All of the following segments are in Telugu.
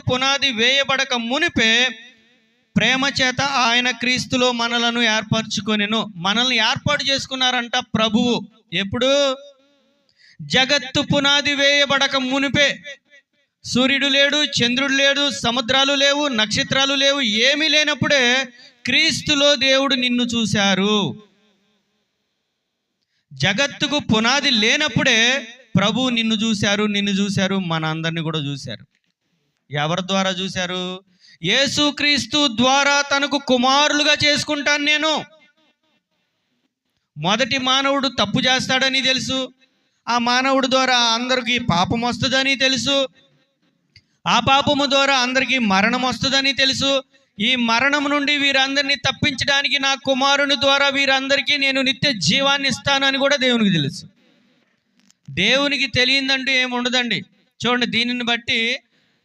పునాది వేయబడక మునిపే ప్రేమ చేత ఆయన క్రీస్తులో మనలను ఏర్పరచుకొనెను. మనల్ని ఏర్పాటు చేసుకున్నారంట ప్రభువు. ఎప్పుడు? జగత్తు పునాది వేయబడక మునిపే. సూర్యుడు లేడు, చంద్రుడు లేడు, సముద్రాలు లేవు, నక్షత్రాలు లేవు, ఏమీ లేనప్పుడే క్రీస్తులో దేవుడు నిన్ను చూశారు. జగత్తుకు పునాది లేనప్పుడే ప్రభు నిన్ను చూశారు, మన అందరిని కూడా చూశారు. ఎవరి ద్వారా చూశారు? యేసుక్రీస్తు ద్వారా తనకు కుమారులుగా చేసుకుంటాను నేను. మొదటి మానవుడు తప్పు చేస్తాడని తెలుసు, ఆ మానవుడి ద్వారా అందరికీ పాపం వస్తుందని తెలుసు, ఆ పాపము ద్వారా అందరికీ మరణం వస్తుందని తెలుసు. ఈ మరణం నుండి వీరందరినీ తప్పించడానికి నా కుమారుని ద్వారా వీరందరికీ నేను నిత్య జీవాన్ని ఇస్తానని కూడా దేవునికి తెలుసు. దేవునికి తెలియదంటూ ఏముండదండి. చూడండి, దీనిని బట్టి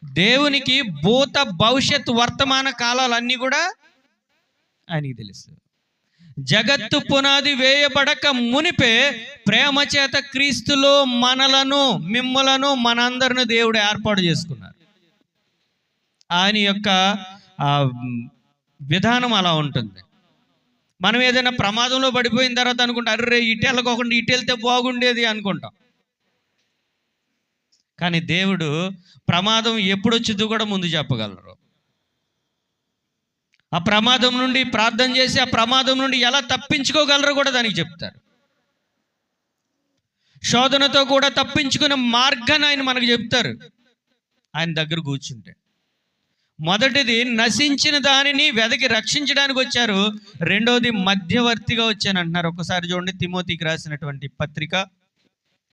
దేవునికి భూత భవిష్యత్ వర్తమాన కాలాలన్నీ కూడా ఆయనకి తెలుసు. జగత్తు పునాది వేయబడక మునిపే ప్రేమ చేత క్రీస్తులో మనలను, మిమ్మలను, మనందరిని దేవుడు ఏర్పాటు చేసుకున్నారు. ఆయన యొక్క విధానం అలా ఉంటుంది. మనం ఏదైనా ప్రమాదంలో పడిపోయిన తర్వాత అనుకుంటాం, అర్రే ఇటు వెళ్ళకోకుండా ఇటు వెళ్తే బాగుండేది అనుకుంటాం. కానీ దేవుడు ప్రమాదం ఎప్పుడు వచ్చిందో కూడా ముందు చెప్పగలరు. ఆ ప్రమాదం నుండి ప్రార్థన చేసి ఆ ప్రమాదం నుండి ఎలా తప్పించుకోగలరో కూడా దానికి చెప్తారు. శోధనతో కూడా తప్పించుకునే మార్గాన్ని ఆయన మనకు చెప్తారు ఆయన దగ్గర కూర్చుంటే. మొదటిది నశించిన దానిని వెదకి రక్షించడానికి వచ్చారు. రెండోది మధ్యవర్తిగా వచ్చాను అంటున్నారు. ఒకసారి చూడండి, తిమోతికి రాసినటువంటి పత్రిక